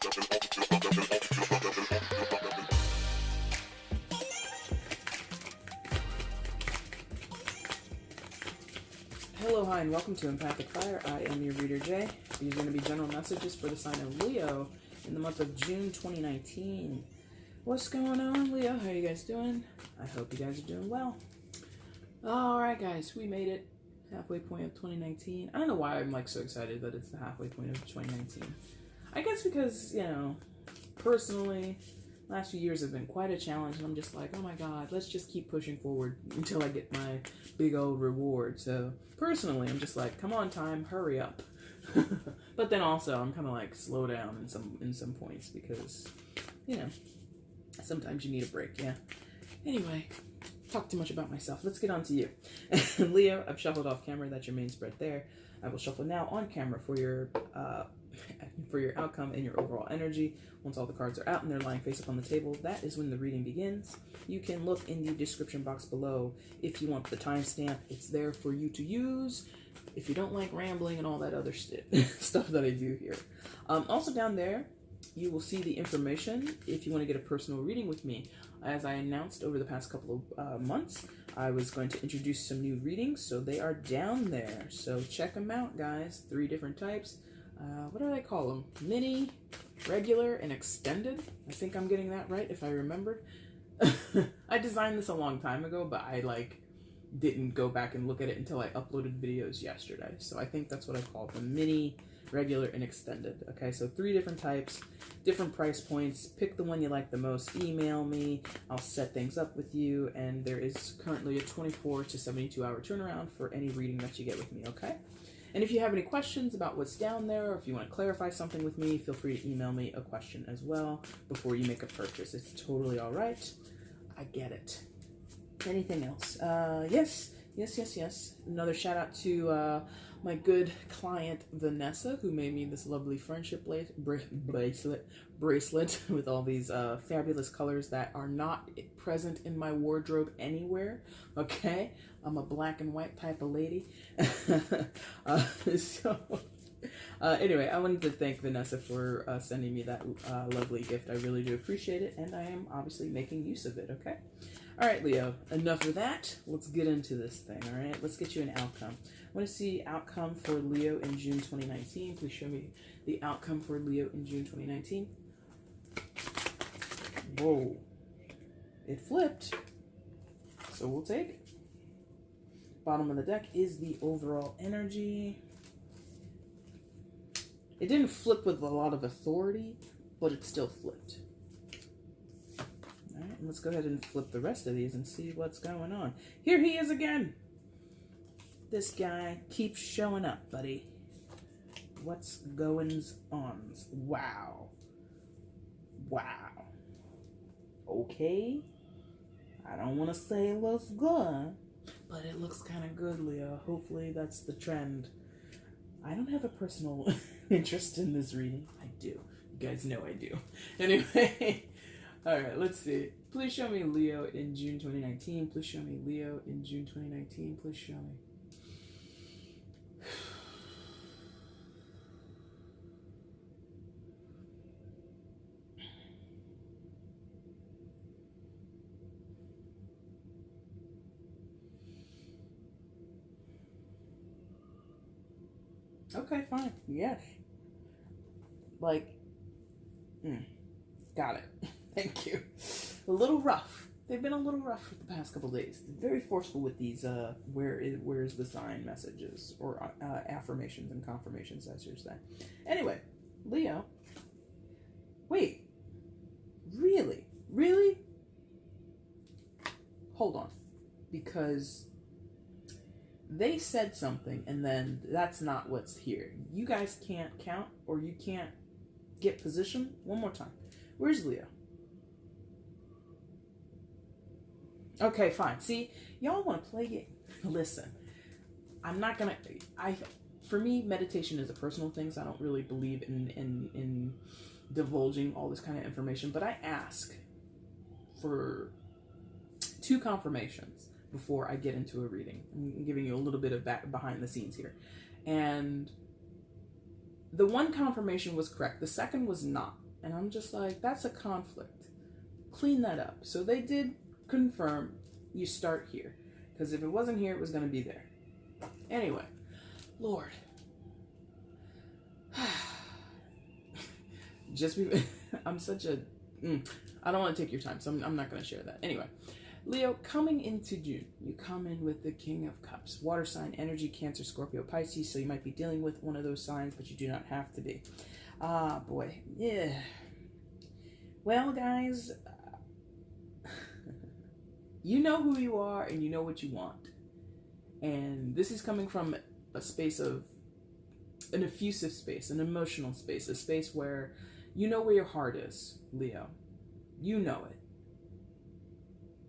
Hello, hi, and welcome to EmpathicFire. I am your reader, Jay. These are going to be general messages for the sign of Leo in the month of June 2019. What's going on, Leo? How are you guys doing? I hope you guys are doing well. Alright, guys, we made it. Halfway point of 2019. I don't know why I'm so excited that it's the halfway point of 2019. I guess because, personally, last few years have been quite a challenge, and I'm just like, oh my god, let's just keep pushing forward until I get my big old reward. So personally, I'm just like, come on, time, hurry up. But then also, I'm kind of slow down in some points because, sometimes you need a break. Yeah. Anyway, talk too much about myself. Let's get on to you. Leo, I've shuffled off camera. That's your main spread there. I will shuffle now on camera for your outcome and your overall energy. Once all the cards are out and they're lying face up on the table, that is when the reading begins. You can look in the description box below if you want the timestamp. It's there for you to use if you don't like rambling and all that other stuff that I do here. Also down there, you will see the information if you want to get a personal reading with me. As I announced over the past couple of months, I was going to introduce some new readings, so they are down there. So check them out, guys. 3 different types. What do they call them? Mini, regular, and extended. I think I'm getting that right, if I remember. I designed this a long time ago, but I didn't go back and look at it until I uploaded videos yesterday. So I think that's what I call them: mini, regular, and extended. Okay, so 3 different types, different price points. Pick the one you like the most. Email me. I'll set things up with you, and there is currently a 24 to 72 hour turnaround for any reading that you get with me. Okay. And if you have any questions about what's down there, or if you want to clarify something with me, feel free to email me a question as well before you make a purchase. It's totally all right. I get it. Anything else? Yes. Another shout out to my good client, Vanessa, who made me this lovely friendship bracelet with all these fabulous colors that are not present in my wardrobe anywhere. Okay? I'm a black and white type of lady. Anyway, I wanted to thank Vanessa for sending me that lovely gift. I really do appreciate it, and I am obviously making use of it, okay? All right, Leo, enough of that. Let's get into this thing, all right? Let's get you an outcome. I want to see outcome for Leo in June 2019. Please show me the outcome for Leo in June 2019. Whoa. It flipped, so we'll take it. Bottom of the deck is the overall energy. It didn't flip with a lot of authority, but it still flipped. All right, let's go ahead and flip the rest of these and see what's going on. Here he is again. This guy keeps showing up, buddy. What's goings on? Wow. Wow. Okay. I don't want to say it looks good, but it looks kind of good, Leo. Hopefully that's the trend. I don't have a personal interest in this reading. I do. You guys know I do. Anyway, all right, let's see. Please show me Leo in June 2019. Please show me Leo in June 2019. Please show me. Okay, fine. Yes. Got it. Thank you. A little rough. They've been a little rough for the past couple days. Very forceful with these where's the sign messages or affirmations and confirmations, I should say. Anyway, Leo. Wait. Really? Really? Hold on. Because they said something and then that's not what's here. You guys can't count or you can't get position. One more time. Where's Leo? Okay, fine. See, y'all want to play it. Listen, I'm not gonna. For me, meditation is a personal thing, so I don't really believe in divulging all this kind of information. But I ask for 2 confirmations before I get into a reading. I'm giving you a little bit of behind the scenes here, and the one confirmation was correct. The second was not. And I'm just like, that's a conflict. Clean that up. So they did confirm you start here. Because if it wasn't here, it was going to be there. Anyway, Lord. I'm such a... I don't want to take your time, so I'm not going to share that. Anyway, Leo, coming into June, you come in with the King of Cups. Water sign, energy, Cancer, Scorpio, Pisces. So you might be dealing with one of those signs, but you do not have to be. Ah, boy. Yeah. Well, guys, you know who you are and you know what you want. And this is coming from a space of an effusive space, an emotional space, a space where you know where your heart is, Leo. You know it.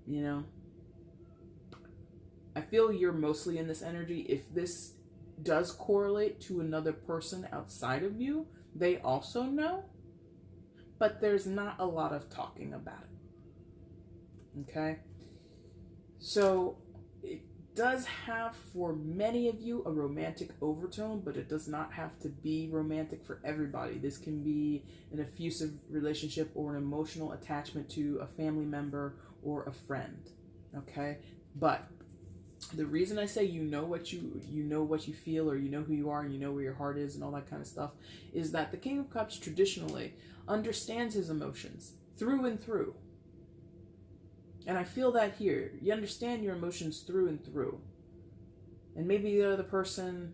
You know? I feel you're mostly in this energy. If this does correlate to another person outside of you, they also know. But there's not a lot of talking about it. Okay? So it does have, for many of you, a romantic overtone, but it does not have to be romantic for everybody. This can be an effusive relationship or an emotional attachment to a family member or a friend. Okay? But the reason I say you know what you feel, or you know who you are and you know where your heart is and all that kind of stuff, is that the King of Cups traditionally understands his emotions through and through. And I feel that here. You understand your emotions through and through. And maybe the other person,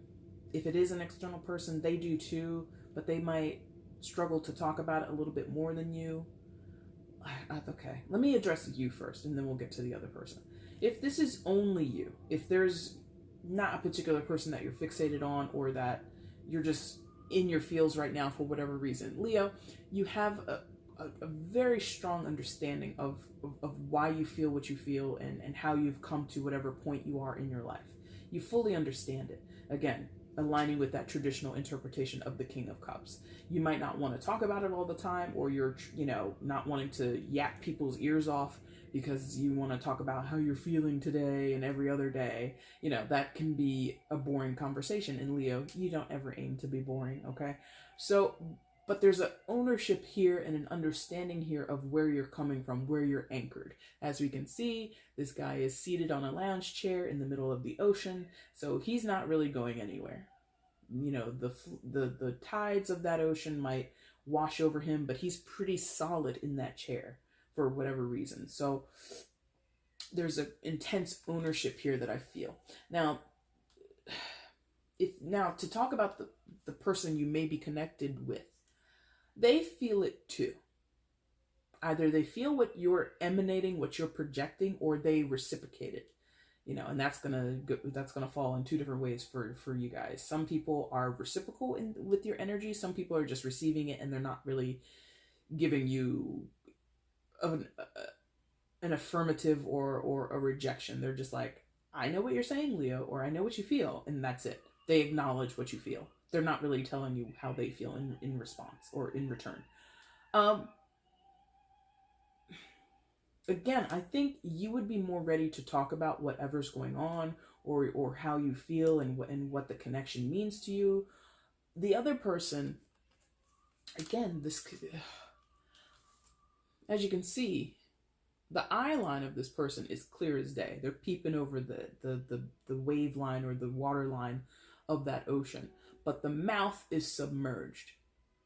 if it is an external person, they do too, but they might struggle to talk about it a little bit more than you. Okay, let me address you first, and then we'll get to the other person. If this is only you, if there's not a particular person that you're fixated on, or that you're just in your feels right now for whatever reason, Leo, you have a very strong understanding of why you feel what you feel, and how you've come to whatever point you are in your life. You fully understand it. Again, aligning with that traditional interpretation of the King of Cups. You might not want to talk about it all the time, or you're, not wanting to yak people's ears off because you want to talk about how you're feeling today and every other day. That can be a boring conversation. And Leo, you don't ever aim to be boring, okay? So, but there's an ownership here and an understanding here of where you're coming from, where you're anchored. As we can see, this guy is seated on a lounge chair in the middle of the ocean, so he's not really going anywhere. The tides of that ocean might wash over him, but he's pretty solid in that chair for whatever reason. So there's an intense ownership here that I feel. Now, to talk about the person you may be connected with, they feel it too. Either they feel what you're emanating, what you're projecting, or they reciprocate it. And that's gonna fall in two different ways for you guys. Some people are reciprocal with your energy. Some people are just receiving it, and they're not really giving you an affirmative or a rejection. They're just like, I know what you're saying, Leo, or I know what you feel, and that's it. They acknowledge what you feel. They're not really telling you how they feel in response or in return. Again, I think you would be more ready to talk about whatever's going on, or how you feel and what the connection means to you. The other person, again, as you can see, the eye line of this person is clear as day. They're peeping over the wave line or the water line of that ocean, but the mouth is submerged.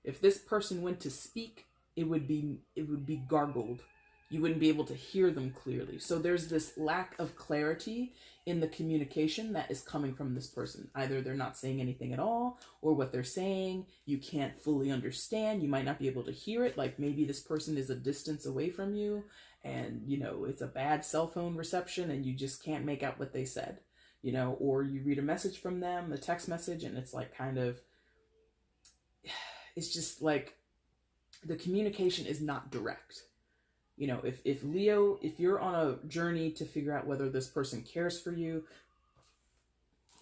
If this person went to speak, it would be gargled. You wouldn't be able to hear them clearly. So there's this lack of clarity in the communication that is coming from this person. Either they're not saying anything at all, or what they're saying you can't fully understand. You might not be able to hear it. Like maybe this person is a distance away from you, and it's a bad cell phone reception and you just can't make out what they said. Or you read a message from them, a text message, and it's like it's just like the communication is not direct. If Leo, if you're on a journey to figure out whether this person cares for you,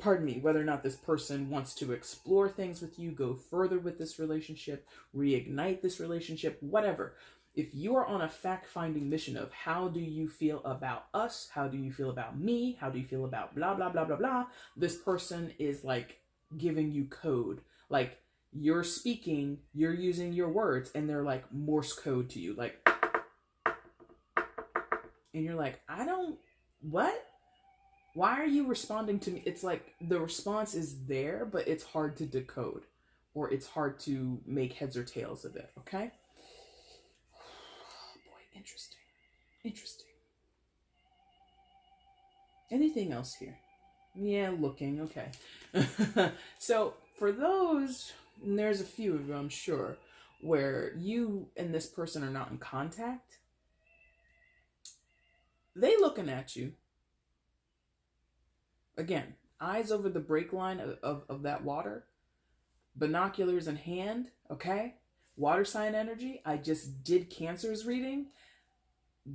whether or not this person wants to explore things with you, go further with this relationship, reignite this relationship, whatever. If you are on a fact-finding mission of how do you feel about us, how do you feel about me, how do you feel about blah, blah, blah, blah, blah, this person is like giving you code. Like, you're speaking, you're using your words, and they're like Morse code to you, like, and you're like, I don't, what? Why are you responding to me? It's like the response is there, but it's hard to decode, or it's hard to make heads or tails of it, okay? Oh boy, interesting. Interesting. Anything else here? Yeah, looking, okay. So for those, and there's a few of them, I'm sure, where you and this person are not in contact, they looking at you. Again, eyes over the brake line of that water, binoculars in hand, okay? Water sign energy. I just did Cancer's reading.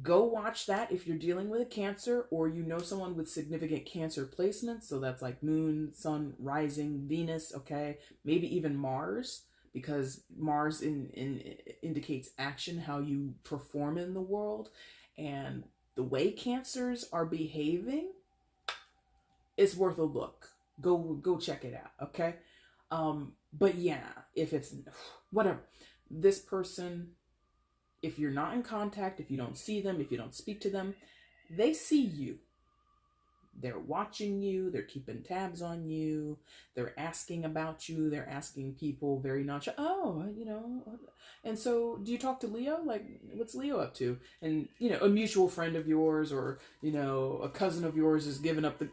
Go watch that if you're dealing with a Cancer, or you know someone with significant Cancer placements. So that's like Moon, Sun, Rising, Venus, okay? Maybe even Mars, because Mars indicates action, how you perform in the world. And the way Cancers are behaving, it's worth a look. Go check it out, okay? But yeah, if it's whatever, this person, if you're not in contact, if you don't see them, if you don't speak to them, they see you. They're watching you. They're keeping tabs on you. They're asking about you. They're asking people very nonchalant. Oh, And so, do you talk to Leo? Like, what's Leo up to? And a mutual friend of yours, or a cousin of yours is giving up the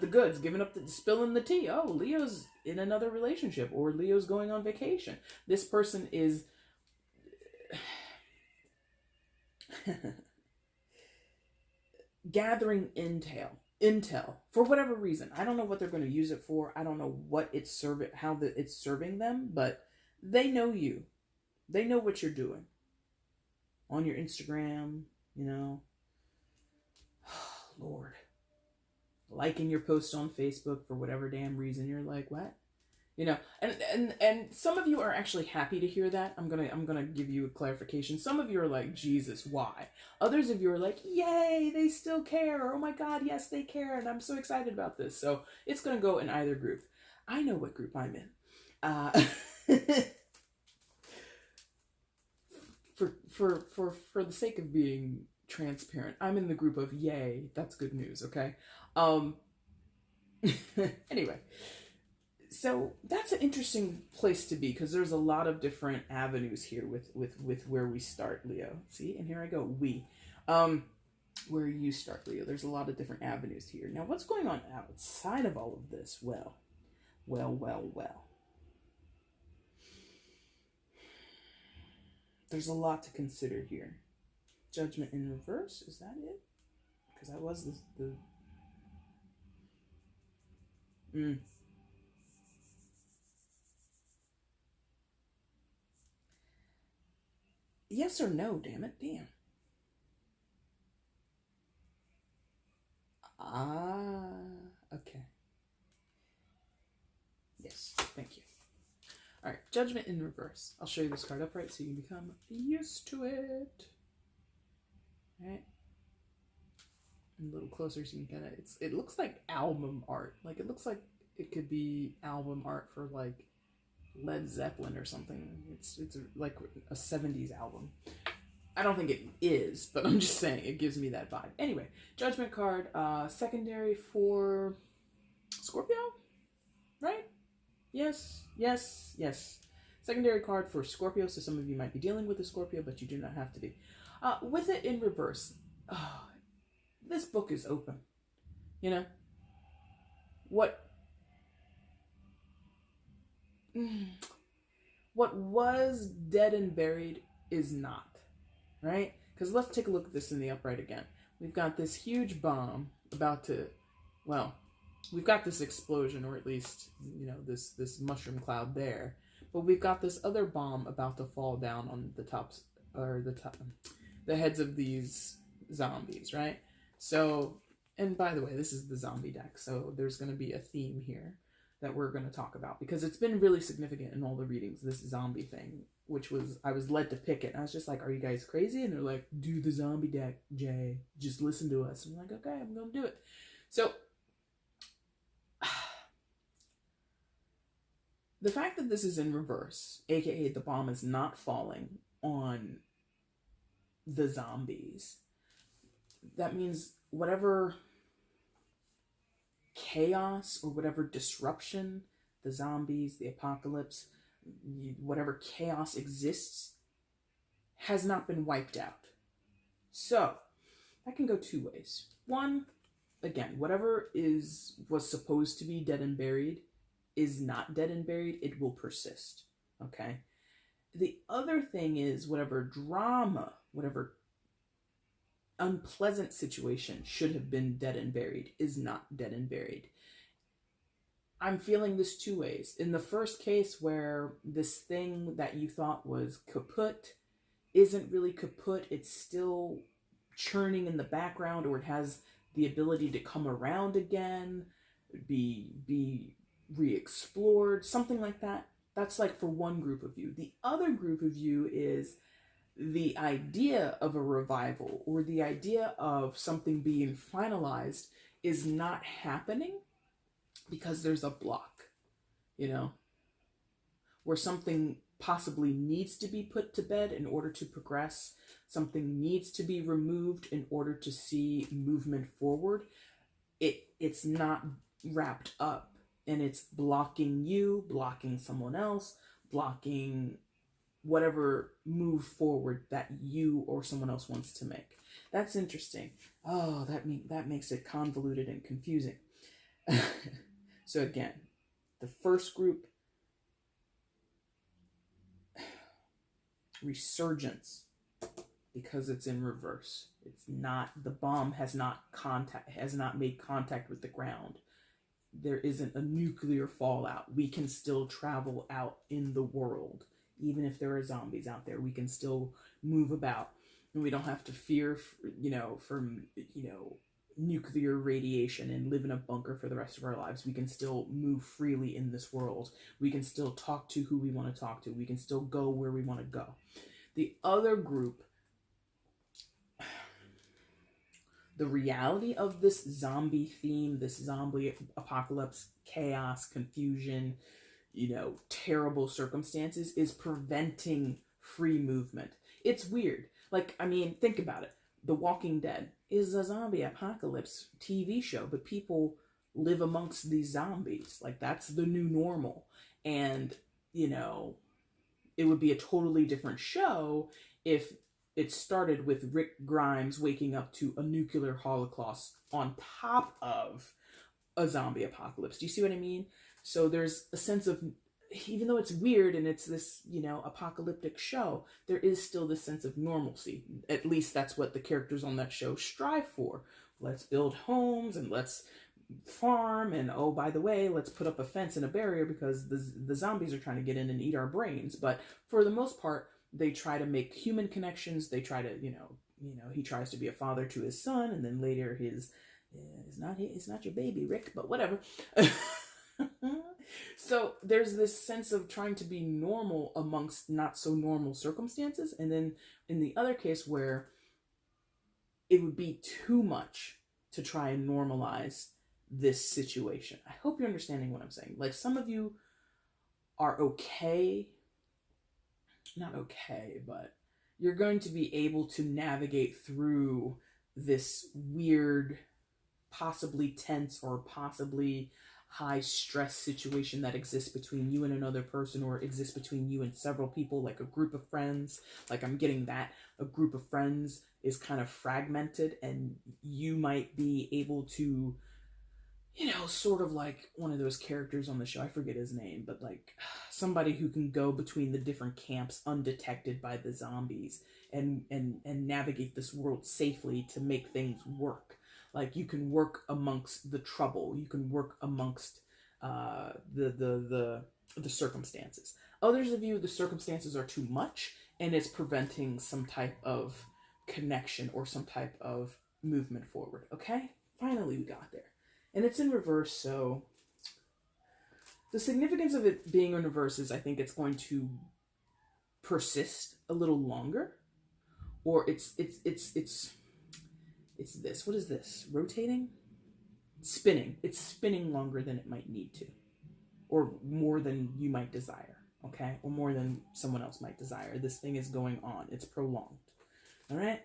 goods, spilling the tea. Oh, Leo's in another relationship, or Leo's going on vacation. This person is gathering intel for whatever reason. I don't know what they're going to use it for. I don't know what it's serving them, but they know you. They know what you're doing on your Instagram, Lord, liking your post on Facebook for whatever damn reason. You're like, what? And some of you are actually happy to hear that. I'm gonna give you a clarification. Some of you are like, Jesus, why? Others of you are like, yay, they still care. Oh my God, yes, they care, and I'm so excited about this. So it's gonna go in either group. I know what group I'm in. For the sake of being transparent, I'm in the group of yay. That's good news. Okay. Anyway. So that's an interesting place to be, because there's a lot of different avenues here with where we start, Leo. See, and here I go, where you start, Leo. There's a lot of different avenues here. Now, what's going on outside of all of this? Well. There's a lot to consider here. Judgment in reverse, is that it? Because that was Yes or no, damn it, damn. Okay. Yes, thank you. All right, Judgment in reverse. I'll show you this card upright so you can become used to it. All right. A little closer so you can get it. It looks like album art. Like, it looks like it could be album art for like Led Zeppelin or something. It's like a 70s album. I don't think it is, but I'm just saying it gives me that vibe. Anyway, Judgment card, secondary for Scorpio, right? Yes. Secondary card for Scorpio, so some of you might be dealing with a Scorpio, but you do not have to be. With it in reverse, this book is open. What was dead and buried is not, right? Because let's take a look at this in the upright again. We've got this huge bomb about to, we've got this explosion, or at least, this mushroom cloud there. But we've got this other bomb about to fall down on the heads of these zombies, right? So, and by the way, this is the zombie deck, so there's going to be a theme here that we're going to talk about, because it's been really significant in all the readings, this zombie thing, I was led to pick it. And I was just like, are you guys crazy? And they're like, do the zombie deck, Jay. Just listen to us. And I'm like, okay, I'm going to do it. So, The fact that this is in reverse, aka the bomb is not falling on the zombies, that means whatever chaos or whatever disruption, the zombies, the apocalypse, whatever chaos exists, has not been wiped out. So that can go two ways. One, again, whatever was supposed to be dead and buried is not dead and buried. It will persist. Okay. The other thing is whatever drama, whatever unpleasant situation should have been dead and buried is not dead and buried. I'm feeling this two ways. In the first case, where this thing that you thought was kaput isn't really kaput, it's still churning in the background, or it has the ability to come around again, be re-explored, something like that. That's like for one group of you. The other group of you is the idea of a revival, or the idea of something being finalized is not happening because there's a block, you know, where something possibly needs to be put to bed in order to progress, something needs to be removed in order to see movement forward. It's not wrapped up, and it's blocking you, blocking someone else, blocking whatever move forward that you or someone else wants to make. That's interesting. Oh, that makes it convoluted and confusing. So again, the first group, resurgence, because it's in reverse. It's not, the bomb has not made contact with the ground. There isn't a nuclear fallout. We can still travel out in the world. Even if there are zombies out there, we can still move about, and we don't have to fear, from nuclear radiation and live in a bunker for the rest of our lives. We can still move freely in this world. We can still talk to who we want to talk to. We can still go where we want to go. The other group, the reality of this zombie theme, this zombie apocalypse, chaos, confusion, terrible circumstances, is preventing free movement. It's weird. Like, I mean, think about it. The Walking Dead is a zombie apocalypse TV show, but people live amongst these zombies. Like, that's the new normal. And, it would be a totally different show if it started with Rick Grimes waking up to a nuclear holocaust on top of a zombie apocalypse. Do you see what I mean? So there's a sense of, even though it's weird and it's this, apocalyptic show, there is still this sense of normalcy. At least that's what the characters on that show strive for. Let's build homes and let's farm, and oh, by the way, let's put up a fence and a barrier because the zombies are trying to get in and eat our brains. But for the most part, they try to make human connections. They try to, he tries to be a father to his son, and then later it's not your baby, Rick, but whatever. So there's this sense of trying to be normal amongst not so normal circumstances. And then in the other case where it would be too much to try and normalize this situation. I hope you're understanding what I'm saying. Like, some of you are okay, not okay, but you're going to be able to navigate through this weird, possibly tense or possibly high stress situation that exists between you and another person, or exists between you and several people, like a group of friends. Like, I'm getting that a group of friends is kind of fragmented, and you might be able to, sort of like one of those characters on the show, I forget his name, but like somebody who can go between the different camps undetected by the zombies and navigate this world safely to make things work. Like, you can work amongst the trouble. You can work amongst the circumstances. Others of you, the circumstances are too much, and it's preventing some type of connection or some type of movement forward. Okay? Finally, we got there. And it's in reverse, so the significance of it being in reverse is I think it's going to persist a little longer, or it's this. What is this? Rotating? Spinning. It's spinning longer than it might need to. or more than you might desire, okay? Or more than someone else might desire. This thing is going on. It's prolonged. All right?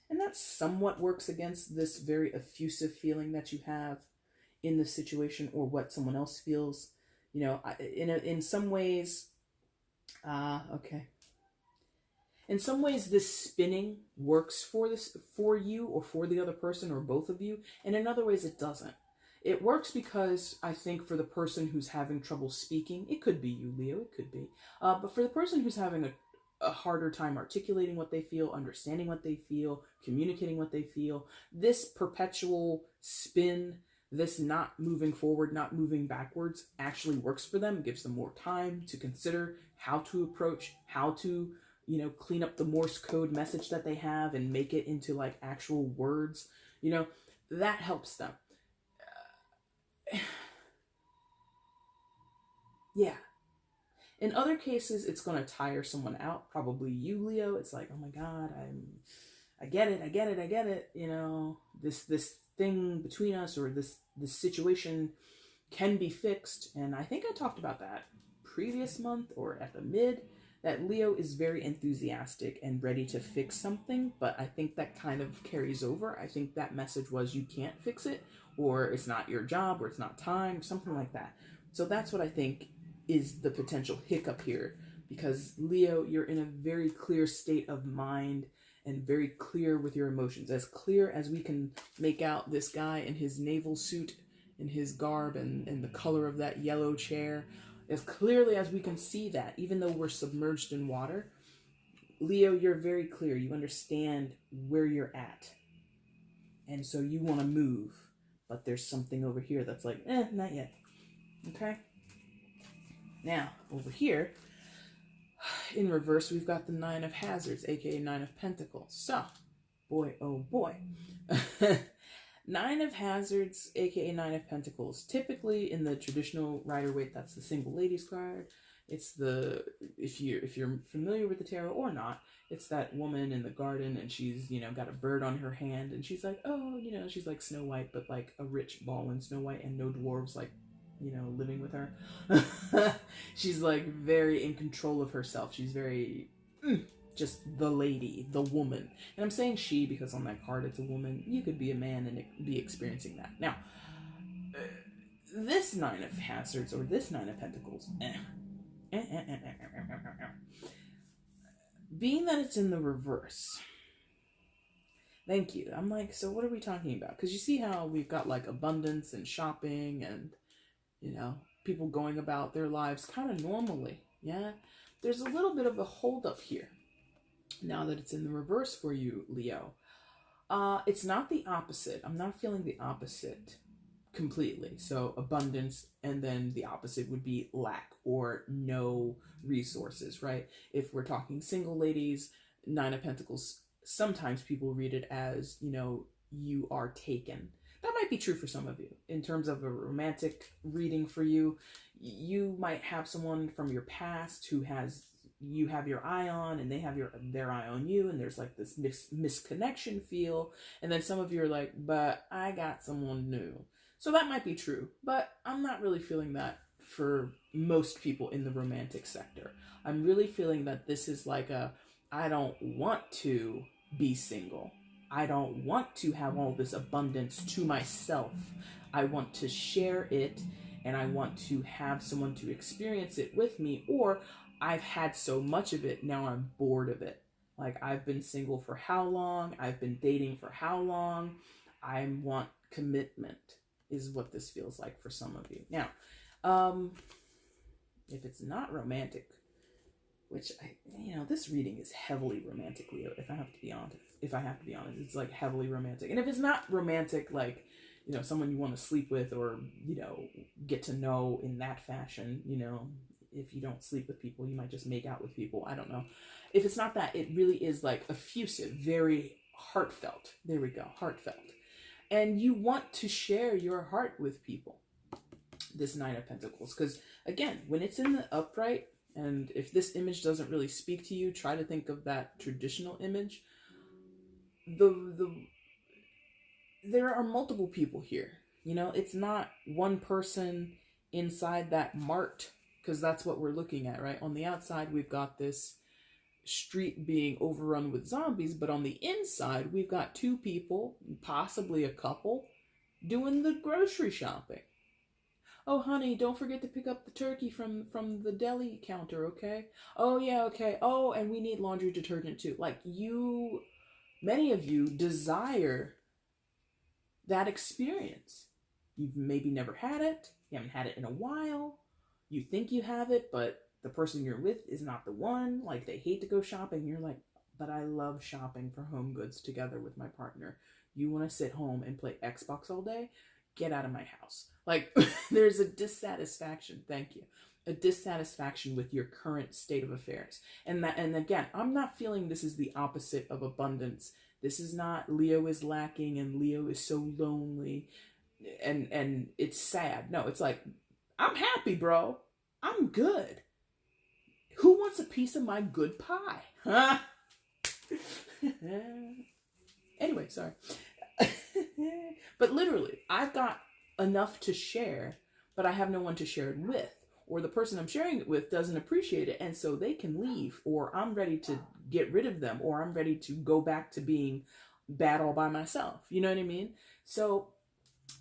And that somewhat works against this very effusive feeling that you have in the situation, or what someone else feels. You know, in some ways, okay. In some ways, this spinning works for you or for the other person or both of you, and in other ways it doesn't. It works because I think for the person who's having trouble speaking, it could be you, Leo, it could be. But for the person who's having a harder time articulating what they feel, understanding what they feel, communicating what they feel, this perpetual spin, this not moving forward, not moving backwards, actually works for them. It gives them more time to consider how to approach, how to, you know, clean up the Morse code message that they have and make it into like actual words. You know, that helps them. Yeah. In other cases, it's going to tire someone out. Probably you, Leo. It's like, oh my God, I get it. You know, this thing between us, or this situation can be fixed. And I think I talked about that previous month or at the mid, that Leo is very enthusiastic and ready to fix something, but I think that kind of carries over. I think that message was, you can't fix it, or it's not your job, or it's not time, something like that. So that's what I think is the potential hiccup here, because Leo, you're in a very clear state of mind and very clear with your emotions, as clear as we can make out this guy in his naval suit, in his garb, and the color of that yellow chair. As clearly as we can see that, even though we're submerged in water, Leo, you're very clear. You understand where you're at. And so you want to move, but there's something over here that's like, not yet. Okay? Now, over here, in reverse, we've got the Nine of Hazards, aka Nine of Pentacles. So, boy, oh boy. Nine of Hazards, aka Nine of Pentacles. Typically in the traditional Rider-Waite, that's the single ladies card. It's the, if you're familiar with the tarot or not, it's that woman in the garden, and she's, you know, got a bird on her hand, and she's like, oh, you know, she's like Snow White, but like a rich ballin' Snow White, and no dwarves like, you know, living with her. She's like very in control of herself. She's very just the lady, the woman. And I'm saying she because on that card it's a woman. You could be a man and be experiencing that. Now, this Nine of Hazards, or this Nine of Pentacles, being that it's in the reverse. Thank you. I'm like, so what are we talking about? Because you see how we've got like abundance and shopping and, you know, people going about their lives kind of normally. Yeah. There's a little bit of a holdup here. Now that it's in the reverse for you, Leo. It's not the opposite. I'm not feeling the opposite completely. So abundance, and then the opposite would be lack or no resources, right? If we're talking single ladies, Nine of Pentacles, sometimes people read it as, you know, you are taken. That might be true for some of you. In terms of a romantic reading for you, you might have someone from your past who you have your eye on, and they have their eye on you, and there's like this misconnection feel, and then some of you are like, but I got someone new. So that might be true, but I'm not really feeling that for most people in the romantic sector. I'm really feeling that this is like I don't want to be single. I don't want to have all this abundance to myself. I want to share it, and I want to have someone to experience it with me, or I've had so much of it, now I'm bored of it. Like, I've been single for how long? I've been dating for how long? I want commitment, is what this feels like for some of you. Now, if it's not romantic, which this reading is heavily romantic, Leo, if I have to be honest, it's like heavily romantic. And if it's not romantic, like, someone you want to sleep with or, get to know in that fashion, if you don't sleep with people, you might just make out with people. I don't know. If it's not that, it really is like effusive, very heartfelt. There we go. Heartfelt. And you want to share your heart with people. This Nine of Pentacles. Because again, when it's in the upright, and if this image doesn't really speak to you, try to think of that traditional image. The there are multiple people here. You know, it's not one person inside that mart, because that's what we're looking at, right? On the outside, we've got this street being overrun with zombies, but on the inside, we've got two people, possibly a couple, doing the grocery shopping. Oh, honey, don't forget to pick up the turkey from the deli counter, okay? Oh, yeah, okay. Oh, and we need laundry detergent too. Like, many of you desire that experience. You've maybe never had it. You haven't had it in a while. You think you have it, but the person you're with is not the one. Like, they hate to go shopping. You're like, but I love shopping for home goods together with my partner. You want to sit home and play Xbox all day? Get out of my house. Like, there's a dissatisfaction. Thank you. A dissatisfaction with your current state of affairs. And again, I'm not feeling this is the opposite of abundance. This is not Leo is lacking and Leo is so lonely and it's sad. No, it's like, I'm happy, bro. I'm good. Who wants a piece of my good pie? Huh? Anyway, sorry. But literally, I've got enough to share, but I have no one to share it with. Or the person I'm sharing it with doesn't appreciate it, and so they can leave, or I'm ready to get rid of them, or I'm ready to go back to being bad all by myself. You know what I mean? So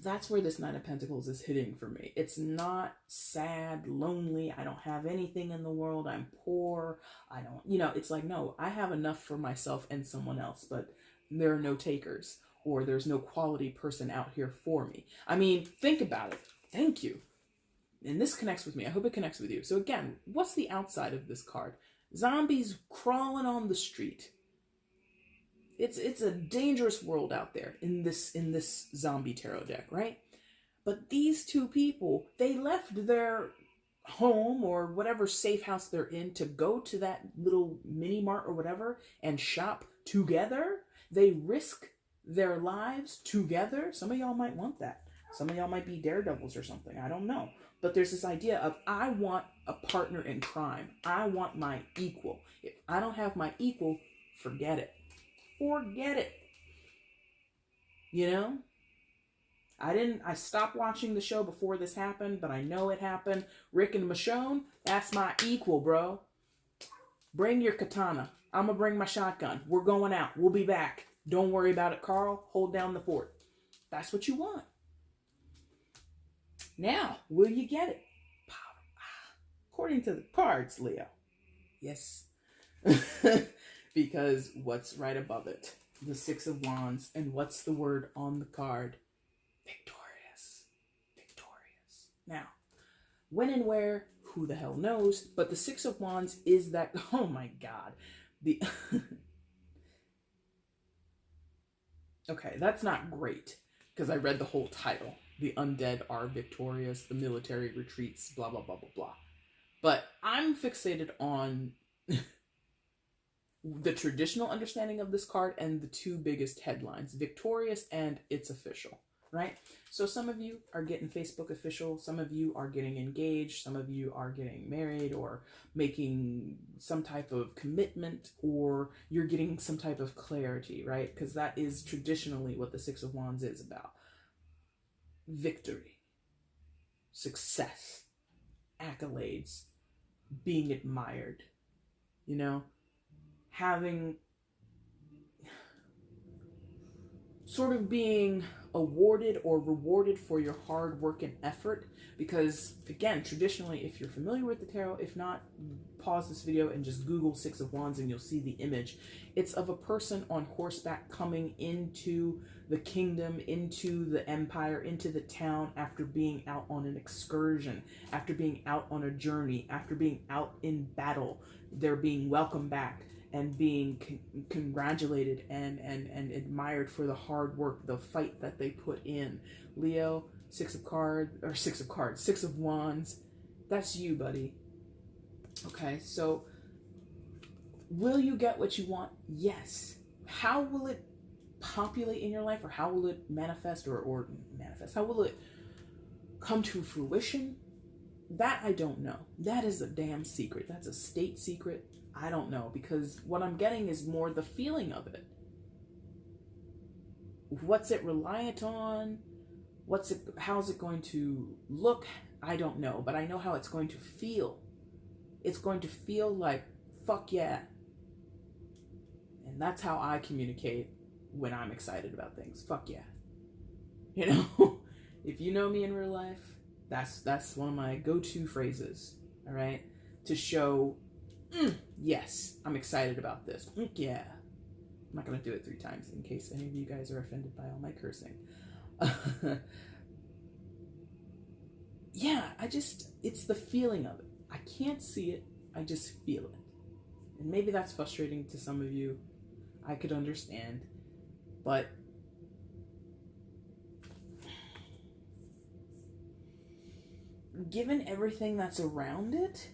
that's where this Nine of Pentacles is hitting for me. It's not sad, lonely, I don't have anything in the world, I'm poor, I don't, it's like, no, I have enough for myself and someone else, but there are no takers, or there's no quality person out here for me. I mean, think about it. Thank you. And this connects with me. I hope it connects with you. So again, what's the outside of this card? Zombies crawling on the street. It's a dangerous world out there in this zombie tarot deck, right? But these two people, they left their home or whatever safe house they're in to go to that little mini mart or whatever and shop together. They risk their lives together. Some of y'all might want that. Some of y'all might be daredevils or something. I don't know. But there's this idea of, I want a partner in crime. I want my equal. If I don't have my equal, forget it. Forget it. You know? I stopped watching the show before this happened, but I know it happened. Rick and Michonne, that's my equal, bro. Bring your katana. I'm gonna bring my shotgun. We're going out. We'll be back. Don't worry about it, Carl. Hold down the fort. That's what you want. Now, will you get it? According to the cards, Leo. Yes. Because what's right above it? The Six of Wands. And what's the word on the card? Victorious. Victorious. Now, when and where, who the hell knows? But the Six of Wands is that, oh my God. Okay, that's not great, because I read the whole title. The undead are victorious, the military retreats, blah, blah, blah, blah, blah. But I'm fixated on the traditional understanding of this card and the two biggest headlines, victorious and it's official, right? So some of you are getting Facebook official, some of you are getting engaged, some of you are getting married or making some type of commitment, or you're getting some type of clarity, right? Because that is traditionally what the Six of Wands is about. Victory, success, accolades, being admired, having, sort of being awarded or rewarded for your hard work and effort. Because again, traditionally, if you're familiar with the tarot, if not, pause this video and just Google Six of Wands and you'll see the image. It's of a person on horseback coming into the kingdom, into the empire, into the town after being out on an excursion, after being out on a journey, after being out in battle. They're being welcomed back and being congratulated and admired for the hard work, the fight that they put in. Leo, Six of Wands, that's you, buddy. Okay, so will you get what you want? Yes. How will it populate in your life, or how will it manifest or manifest? How will it come to fruition? That I don't know. That is a damn secret. That's a state secret. I don't know, because what I'm getting is more the feeling of it. What's it reliant on? How's it going to look? I don't know, but I know how it's going to feel. It's going to feel like, fuck yeah. And that's how I communicate when I'm excited about things. Fuck yeah. You know, if you know me in real life, that's one of my go-to phrases, all right? To show, yes, I'm excited about this. Yeah. I'm not going to do it 3 times in case any of you guys are offended by all my cursing. Yeah, it's the feeling of it. I can't see it, I just feel it. And maybe that's frustrating to some of you. I could understand. But given everything that's around it,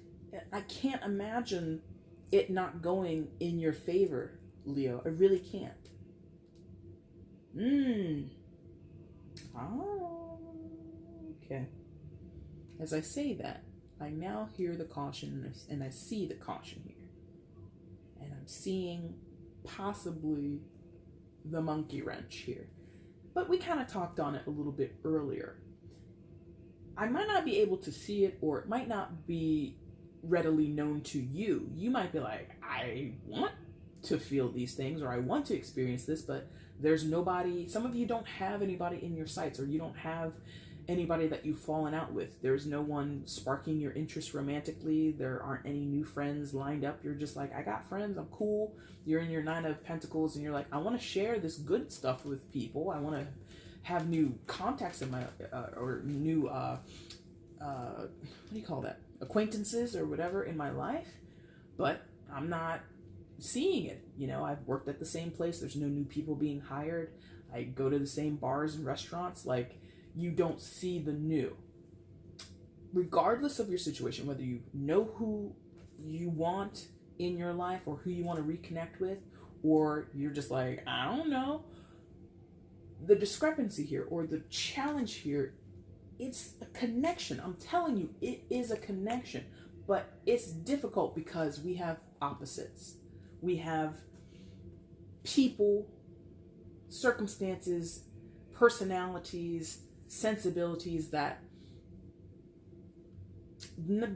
I can't imagine it not going in your favor, Leo. I really can't. Okay. As I say that, I now hear the caution and I see the caution here. And I'm seeing possibly the monkey wrench here. But we kind of talked on it a little bit earlier. I might not be able to see it, or it might not be readily known to you. You might be like, I want to feel these things, or I want to experience this, but there's nobody. Some of you don't have anybody in your sights, or you don't have anybody that you've fallen out with. There's no one sparking your interest romantically. There aren't any new friends lined up. You're just like, I got friends, I'm cool. You're in your 9 of Pentacles and you're like, I want to share this good stuff with people. I want to have new contacts in my or new what do you call that, acquaintances or whatever in my life, but I'm not seeing it. You know, I've worked at the same place. There's no new people being hired. I go to the same bars and restaurants. Like, you don't see the new. Regardless of your situation, whether you know who you want in your life or who you want to reconnect with, or you're just like, I don't know, the discrepancy here or the challenge here, it's a connection. I'm telling you, it is a connection, but it's difficult because we have opposites. We have people, circumstances, personalities, sensibilities that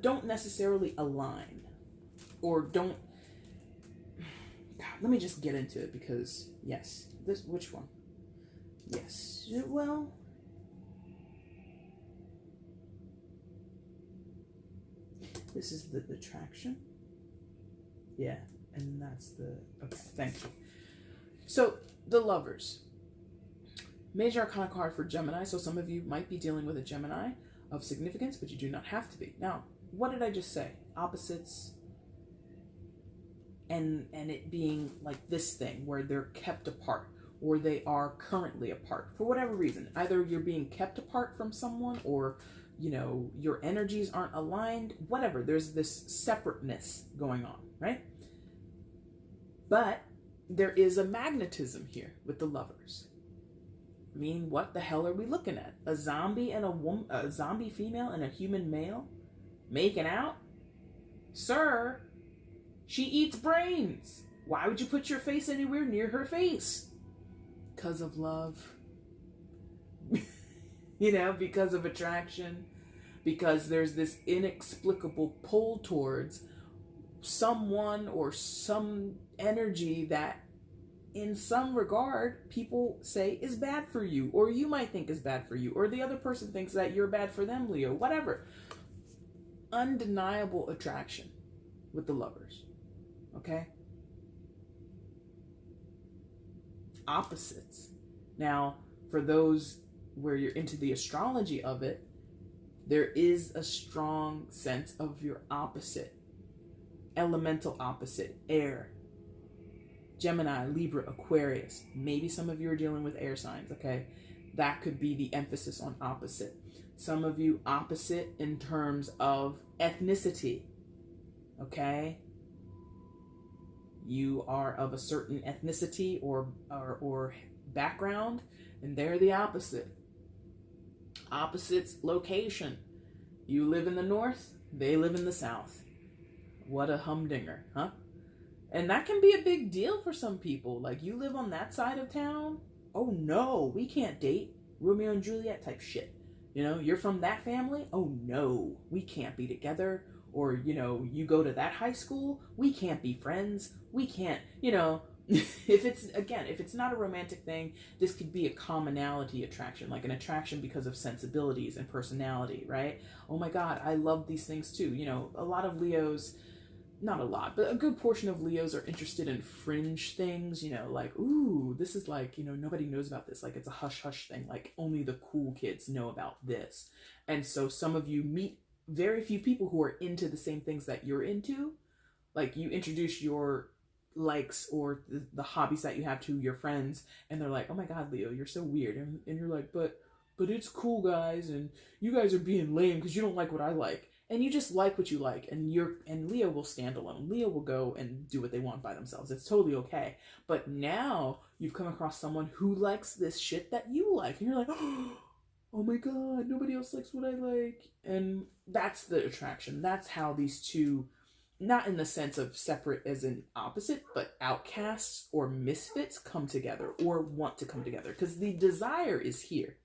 don't necessarily align, or don't. God, let me just get into it because yes, which one? Yes, well, this is the attraction. Yeah, and that's the, okay, thank you. So the Lovers. Major Arcana card for Gemini. So some of you might be dealing with a Gemini of significance, but you do not have to be. Now, what did I just say? Opposites, and it being like this thing where they're kept apart, or they are currently apart for whatever reason. Either you're being kept apart from someone, or you know, your energies aren't aligned, whatever. There's this separateness going on, right? But there is a magnetism here with the Lovers. I mean, what the hell are we looking at? A zombie and a zombie female and a human male making out? Sir, she eats brains. Why would you put your face anywhere near her face? Because of love. You know, because of attraction. Because there's this inexplicable pull towards someone or some energy that in some regard, people say is bad for you, or you might think is bad for you, or the other person thinks that you're bad for them, Leo, whatever. Undeniable attraction with the Lovers, okay? Opposites. Now, for those where you're into the astrology of it, there is a strong sense of your opposite, elemental opposite, air. Gemini, Libra, Aquarius. Maybe some of you are dealing with air signs, okay? That could be the emphasis on opposite. Some of you opposite in terms of ethnicity, okay? You are of a certain ethnicity or background, and they're the opposite. Opposites, location. You live in the north, they live in the south. What a humdinger, huh? And that can be a big deal for some people. Like, you live on that side of town, oh no, we can't date. Romeo and Juliet type shit. You know, you're from that family? Oh no, we can't be together. Or, you know, you go to that high school? We can't be friends. We can't, you know, if it's not a romantic thing, this could be a commonality attraction, like an attraction because of sensibilities and personality, right? Oh my God, I love these things too. You know, a lot of Leos, not a lot, but a good portion of Leos are interested in fringe things, you know, like, ooh, this is like, you know, nobody knows about this. Like, it's a hush hush thing. Like, only the cool kids know about this. And so some of you meet very few people who are into the same things that you're into. Like, you introduce your likes or the hobbies that you have to your friends, and they're like, oh my God, Leo, you're so weird. And you're like, but it's cool, guys, and you guys are being lame because you don't like what I like. And you just like what you like, and Leo will stand alone. Leo will go and do what they want by themselves. It's totally okay. But now you've come across someone who likes this shit that you like, and you're like, oh my God, nobody else likes what I like. And that's the attraction. That's how these two, not in the sense of separate as in opposite, but outcasts or misfits come together or want to come together, because the desire is here.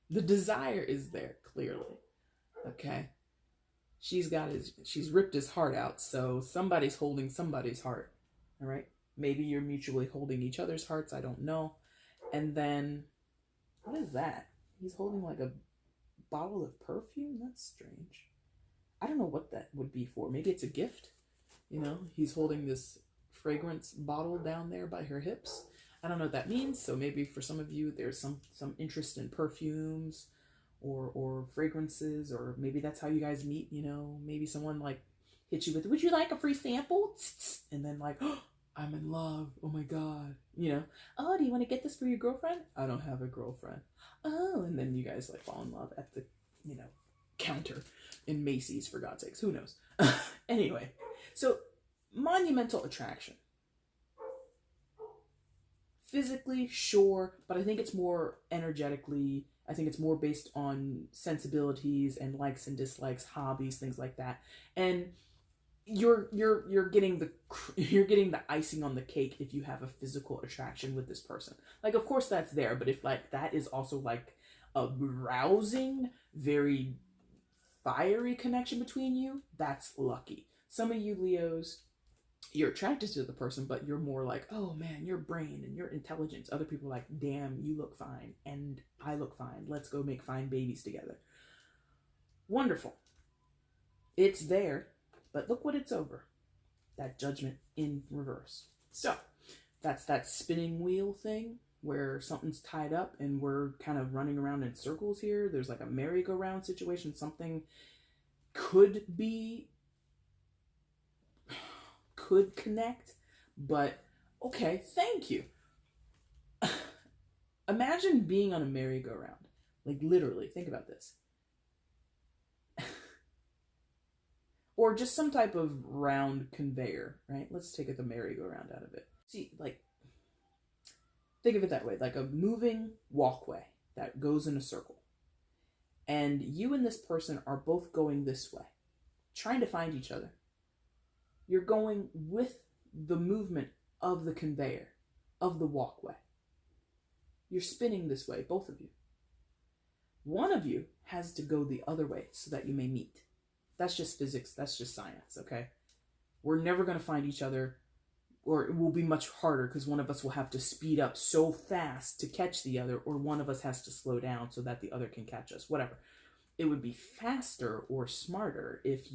The desire is there, clearly. Okay? She's ripped his heart out, so somebody's holding somebody's heart. All right? Maybe you're mutually holding each other's hearts, I don't know. And then, what is that? He's holding like a bottle of perfume? That's strange. I don't know what that would be for. Maybe it's a gift. You know, he's holding this fragrance bottle down there by her hips. I don't know what that means. So maybe for some of you, there's some interest in perfumes or fragrances, or maybe that's how you guys meet. You know, maybe someone like hits you with, would you like a free sample? And then like, oh, I'm in love. Oh my God. You know, oh, do you want to get this for your girlfriend? I don't have a girlfriend. Oh, and then you guys like fall in love at the, you know, counter in Macy's, for God's sakes. Who knows? Anyway, so monumental attraction. Physically, sure, but I think it's more energetically. I think it's more based on sensibilities and likes and dislikes, hobbies, things like that. And you're getting the icing on the cake if you have a physical attraction with this person. Like, of course that's there, but if like that is also like a rousing, very fiery connection between you, that's lucky. Some of you Leos, you're attracted to the person, but you're more like, oh man, your brain and your intelligence. Other people are like, damn, you look fine and I look fine. Let's go make fine babies together. Wonderful. It's there, but look what it's over. That Judgment in reverse. So that's that spinning wheel thing where something's tied up and we're kind of running around in circles here. There's like a merry-go-round situation. Something could connect, but okay, thank you. Imagine being on a merry-go-round. Like, literally, think about this. Or just some type of round conveyor, right? Let's take the merry-go-round out of it. See, like, think of it that way, like a moving walkway that goes in a circle. And you and this person are both going this way, trying to find each other. You're going with the movement of the conveyor, of the walkway. You're spinning this way, both of you. One of you has to go the other way so that you may meet. That's just physics. That's just science, okay? We're never going to find each other, or it will be much harder because one of us will have to speed up so fast to catch the other, or one of us has to slow down so that the other can catch us, whatever. It would be faster or smarter if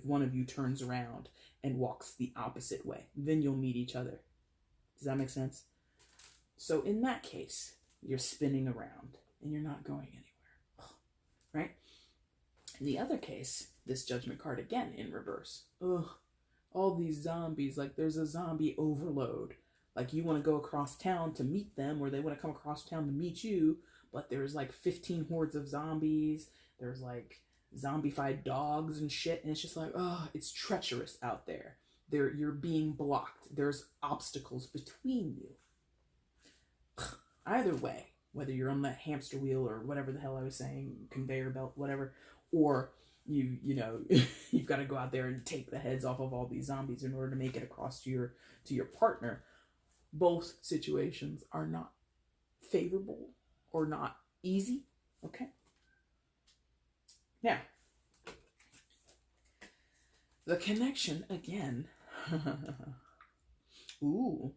one of you turns around and walks the opposite way. Then you'll meet each other. Does that make sense? So in that case, you're spinning around and you're not going anywhere, right? In the other case, this Judgment card again in reverse. Ugh, all these zombies, like there's a zombie overload. Like you want to go across town to meet them, or they want to come across town to meet you, but there's like 15 hordes of zombies. There's like zombified dogs and shit, and it's just like, oh, it's treacherous out there. You're being blocked. There's obstacles between you. Either way, whether you're on that hamster wheel or whatever the hell I was saying, conveyor belt, whatever, or you know, you've got to go out there and take the heads off of all these zombies in order to make it across to your partner. Both situations are not favorable or not easy. Okay. Now, the connection again. Ooh,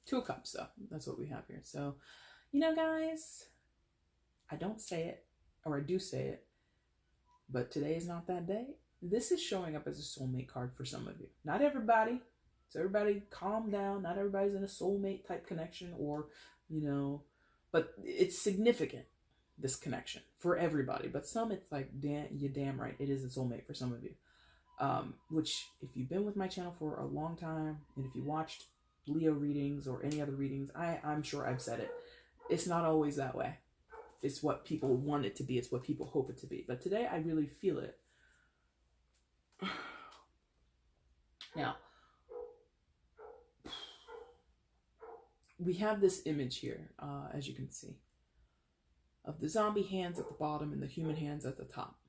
Two of Cups though. That's what we have here. So, guys, I don't say it, or I do say it, but today is not that day. This is showing up as a soulmate card for some of you. Not everybody. So everybody calm down. Not everybody's in a soulmate type connection, or, but it's significant, this connection, for everybody. But some, it's like, you're damn right, it is a soulmate for some of you. Which, if you've been with my channel for a long time, and if you watched Leo readings or any other readings, I'm sure I've said it. It's not always that way. It's what people want it to be. It's what people hope it to be. But today, I really feel it. Now, we have this image here, as you can see, of the zombie hands at the bottom and the human hands at the top.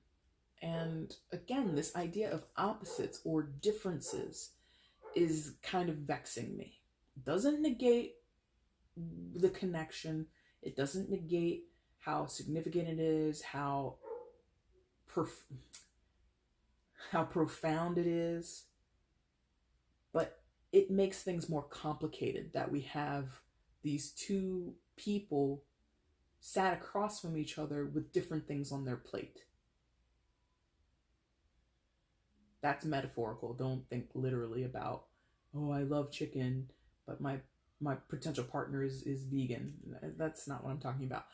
And again, this idea of opposites or differences is kind of vexing me. It doesn't negate the connection. It doesn't negate how significant it is, how profound it is. But it makes things more complicated that we have these two people sat across from each other with different things on their plate. That's metaphorical. Don't think literally about, oh, I love chicken, but my potential partner is vegan. That's not what I'm talking about.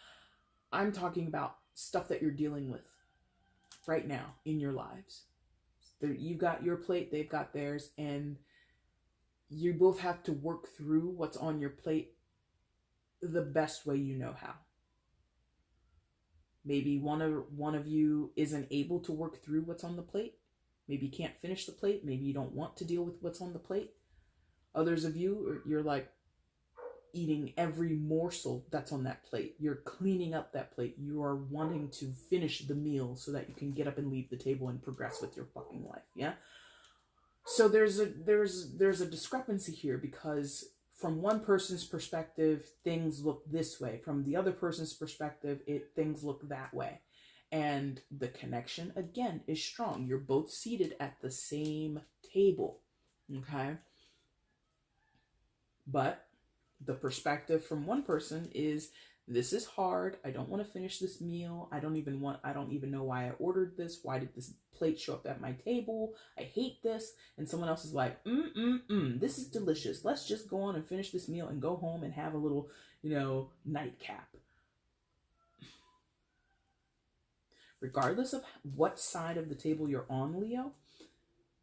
I'm talking about stuff that you're dealing with right now in your lives. You've got your plate, they've got theirs, and you both have to work through what's on your plate the best way you know how. Maybe one of you isn't able to work through what's on the plate. Maybe you can't finish the plate. Maybe you don't want to deal with what's on the plate. Others of you, you're like eating every morsel that's on that plate. You're cleaning up that plate. You are wanting to finish the meal so that you can get up and leave the table and progress with your fucking life. Yeah. So there's a discrepancy here, because from one person's perspective, things look this way. From the other person's perspective, things look that way. And the connection, again, is strong. You're both seated at the same table, okay? But the perspective from one person is, this is hard. I don't want to finish this meal. I don't even know why I ordered this. Why did this plate show up at my table? I hate this. And someone else is like, this is delicious. Let's just go on and finish this meal and go home and have a little, nightcap. Regardless of what side of the table you're on, Leo,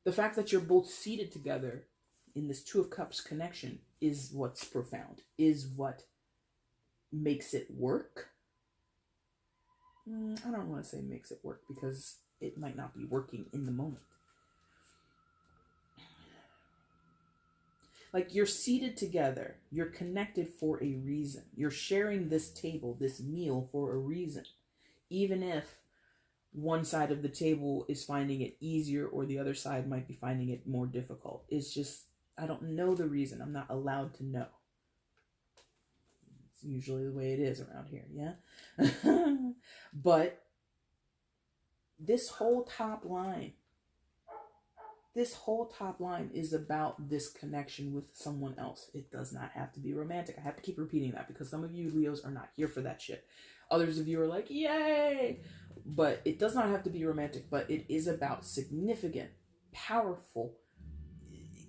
the fact that you're both seated together in this Two of Cups connection is what's profound, is what makes it work. I don't want to say makes it work, because it might not be working in the moment. Like, you're seated together, you're connected for a reason. You're sharing this table, this meal, for a reason. Even if one side of the table is finding it easier or the other side might be finding it more difficult. It's just, I don't know the reason. I'm not allowed to know. It's usually the way it is around here, yeah? But this whole top line is about this connection with someone else. It does not have to be romantic. I have to keep repeating that, because some of you Leos are not here for that shit. Others of you are like, yay! But it does not have to be romantic, but it is about significant, powerful,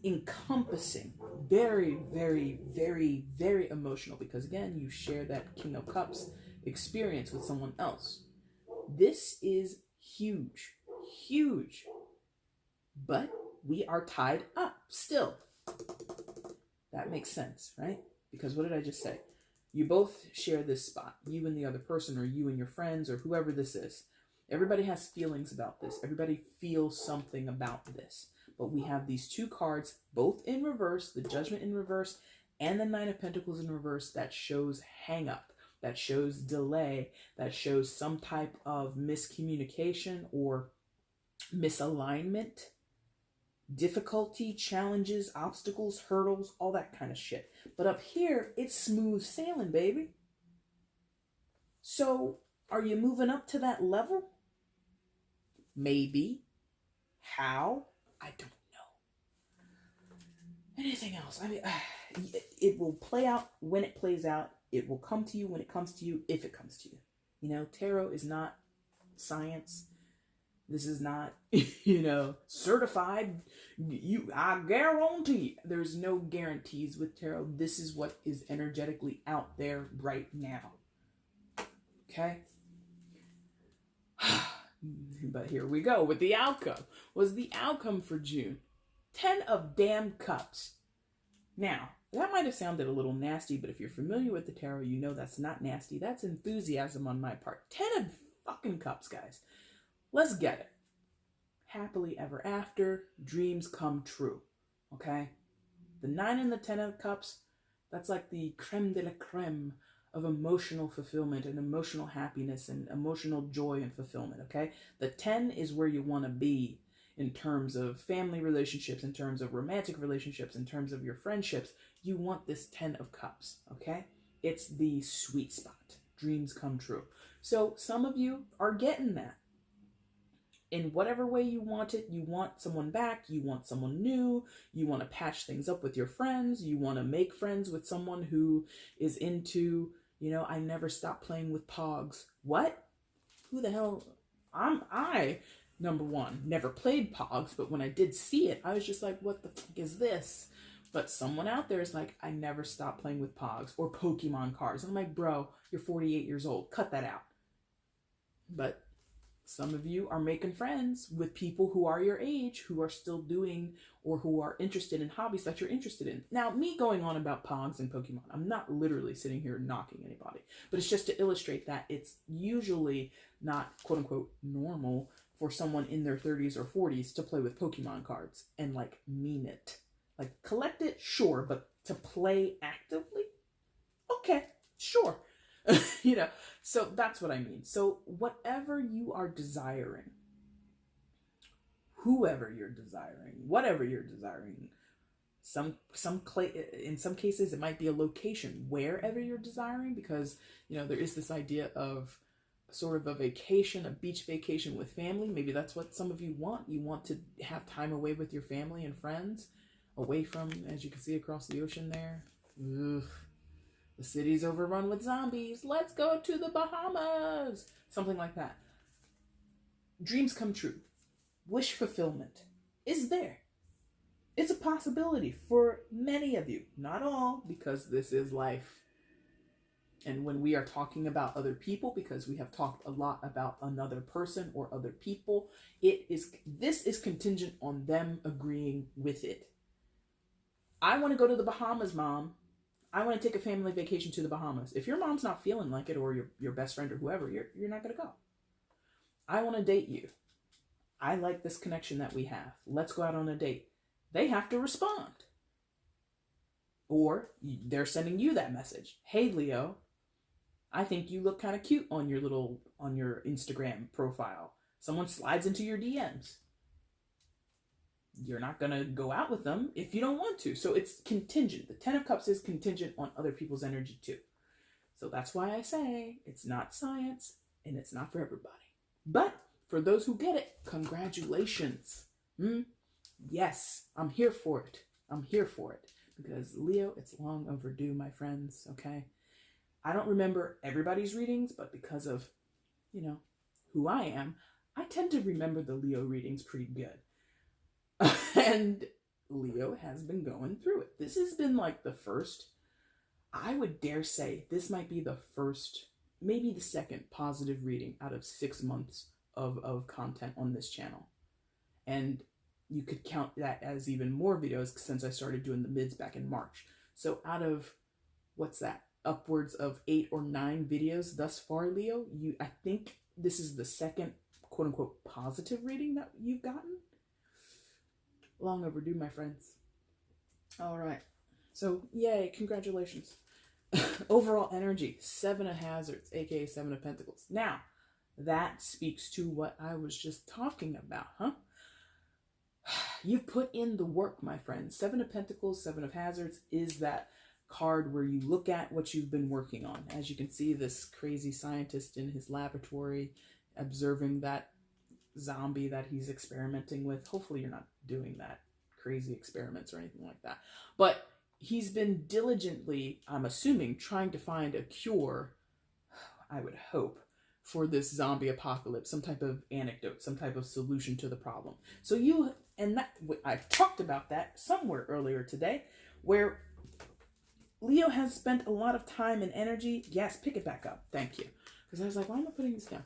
encompassing, very, very, very, very emotional, because again, you share that King of Cups experience with someone else. This is huge, huge, but we are tied up still. That makes sense, right? Because what did I just say? You both share this spot, you and the other person, or you and your friends, or whoever this is. Everybody has feelings about this. Everybody feels something about this. But we have these two cards, both in reverse, the Judgment in reverse and the Nine of Pentacles in reverse, that shows hang up, that shows delay, that shows some type of miscommunication or misalignment. difficulty, challenges, obstacles, hurdles, all that kind of shit. But up here, it's smooth sailing, baby. So, are you moving up to that level? Maybe. How? I don't know. Anything else? I mean, it will play out when it plays out. It will come to you when it comes to you, if it comes to you. You know, tarot is not science. This is not, certified. I guarantee. There's no guarantees with tarot. This is what is energetically out there right now. Okay? But here we go with the outcome. Was the outcome for June? 10 of damn cups. Now, that might have sounded a little nasty, but if you're familiar with the tarot, you know that's not nasty. That's enthusiasm on my part. 10 of fucking cups, guys. Let's get it. Happily ever after, dreams come true. Okay? The 9 and the 10 of cups, that's like the creme de la creme of emotional fulfillment and emotional happiness and emotional joy and fulfillment. Okay? The 10 is where you want to be in terms of family relationships, in terms of romantic relationships, in terms of your friendships. You want this 10 of cups. Okay? It's the sweet spot. Dreams come true. So some of you are getting that. In whatever way you want it, you want someone back, you want someone new, you want to patch things up with your friends, you want to make friends with someone who is into, I never stop playing with Pogs. What? Who the hell? I, number one, never played Pogs, but when I did see it, I was just like, what the fuck is this? But someone out there is like, I never stop playing with Pogs or Pokemon cards. I'm like, bro, you're 48 years old. Cut that out. But some of you are making friends with people who are your age, who are still doing or who are interested in hobbies that you're interested in. Now, me going on about Pogs and Pokemon, I'm not literally sitting here knocking anybody, but it's just to illustrate that it's usually not quote unquote normal for someone in their 30s or 40s to play with Pokemon cards and like mean it. Like collect it, sure, but to play actively? Okay, sure. So that's what I mean. So whatever you are desiring, whoever you're desiring, whatever you're desiring, in some cases it might be a location, wherever you're desiring, because there is this idea of sort of a vacation, a beach vacation with family. Maybe that's what some of you want. You want to have time away with your family and friends, away from, as you can see across the ocean there. Ugh. The city's overrun with zombies. Let's go to the Bahamas. Something like that. Dreams come true. Wish fulfillment is there. It's a possibility for many of you. Not all, because this is life. And when we are talking about other people, because we have talked a lot about another person or other people, this is contingent on them agreeing with it. I want to go to the Bahamas, Mom. I want to take a family vacation to the Bahamas. If your mom's not feeling like it, or your best friend or whoever, you're not going to go. I want to date you. I like this connection that we have. Let's go out on a date. They have to respond. Or they're sending you that message. Hey, Leo, I think you look kind of cute on your Instagram profile. Someone slides into your DMs. You're not going to go out with them if you don't want to. So it's contingent. The 10 of Cups is contingent on other people's energy too. So that's why I say it's not science and it's not for everybody. But for those who get it, congratulations. Yes, I'm here for it. I'm here for it. Because Leo, it's long overdue, my friends, okay? I don't remember everybody's readings, but because of, who I am, I tend to remember the Leo readings pretty good. And Leo has been going through it. This has been like the first, I would dare say, this might be the first, maybe the second positive reading out of 6 months of content on this channel. And you could count that as even more videos since I started doing the mids back in March. So out of, what's that, upwards of 8 or 9 videos thus far, Leo, I think this is the second quote unquote positive reading that you've gotten. Long overdue, my friends. All right. So, yay, congratulations. Overall energy, 7 of Hazards, aka 7 of Pentacles. Now, that speaks to what I was just talking about, huh? You've put in the work, my friend. Seven of Pentacles, Seven of Hazards is that card where you look at what you've been working on. As you can see, this crazy scientist in his laboratory observing that zombie that he's experimenting with. Hopefully you're not doing that crazy experiments or anything like that. But he's been diligently, I'm assuming, trying to find a cure, I would hope, for this zombie apocalypse, some type of anecdote, some type of solution to the problem. So you, and that, I talked about that somewhere earlier today, where Leo has spent a lot of time and energy. Yes, pick it back up. Thank you. Because I was like, why am I putting this down?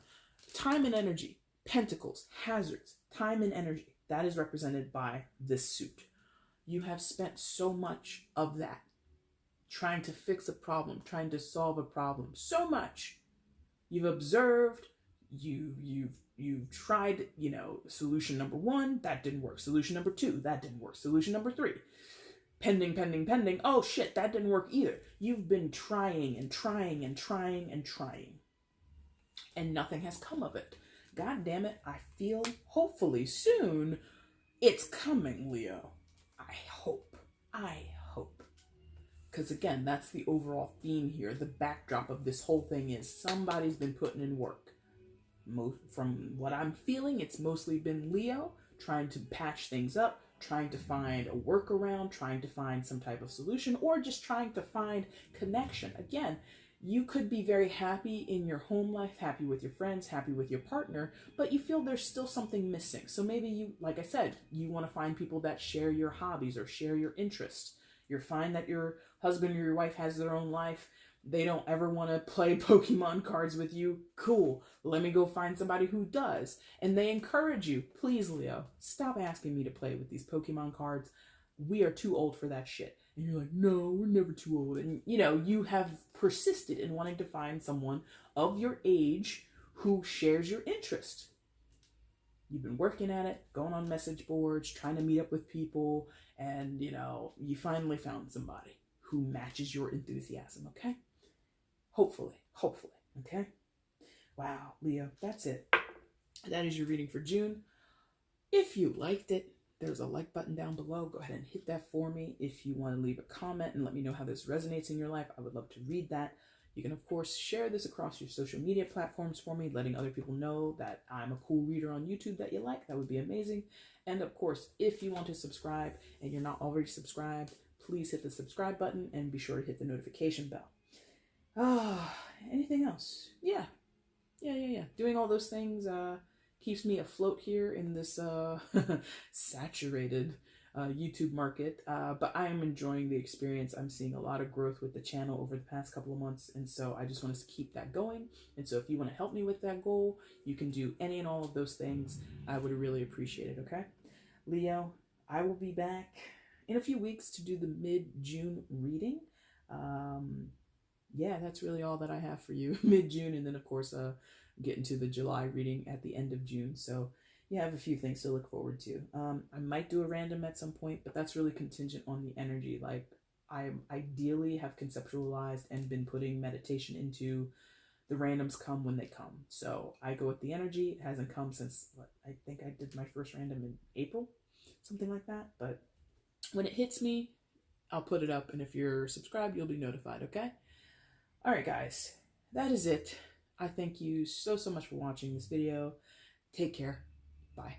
Time and energy, Pentacles, Hazards, time and energy. That is represented by this suit. You have spent so much of that trying to fix a problem, trying to solve a problem. So much. You've observed, you've tried, solution number 1, that didn't work. Solution number 2, that didn't work. Solution number 3, pending. Oh shit, that didn't work either. You've been trying and trying and trying and trying. And nothing has come of it. God damn it, I feel hopefully soon it's coming, Leo. I hope. Because again, that's the overall theme here. The backdrop of this whole thing is somebody's been putting in work. From what I'm feeling, it's mostly been Leo trying to patch things up, trying to find a workaround, trying to find some type of solution, or just trying to find connection. Again, you could be very happy in your home life, happy with your friends, happy with your partner, but you feel there's still something missing. So maybe you, like I said, you want to find people that share your hobbies or share your interests. You're fine that your husband or your wife has their own life. They don't ever want to play Pokemon cards with you. Cool. Let me go find somebody who does. And they encourage you. Please, Leo, stop asking me to play with these Pokemon cards. We are too old for that shit. And you're like, no, we're never too old. And, you have persisted in wanting to find someone of your age who shares your interest. You've been working at it, going on message boards, trying to meet up with people, and, you finally found somebody who matches your enthusiasm, okay? Hopefully, okay? Wow, Leo, that's it. That is your reading for June. If you liked it, there's a like button down below. Go ahead and hit that for me. If you want to leave a comment and let me know how this resonates in your life, I would love to read that. You can, of course, share this across your social media platforms for me, letting other people know that I'm a cool reader on YouTube that you like. That would be amazing. And, of course, if you want to subscribe and you're not already subscribed, please hit the subscribe button and be sure to hit the notification bell. Anything else? Yeah. Doing all those things keeps me afloat here in this saturated YouTube market, but I am enjoying the experience. I'm seeing a lot of growth with the channel over the past couple of months, and so I just want us to keep that going. And so if you want to help me with that goal, you can do any and all of those things. I would really appreciate it, okay? Leo, I will be back in a few weeks to do the mid-June reading. Yeah, that's really all that I have for you. Mid-June, and then of course get into the July reading at the end of June. So you have a few things to look forward to. I might do a random at some point, but that's really contingent on the energy. Like, I ideally have conceptualized and been putting meditation into the randoms come when they come. So I go with the energy. It hasn't come since, I think I did my first random in April, something like that. But when it hits me, I'll put it up. And if you're subscribed, you'll be notified, okay? All right, guys, that is it. I thank you so much for watching this video. Take care. Bye.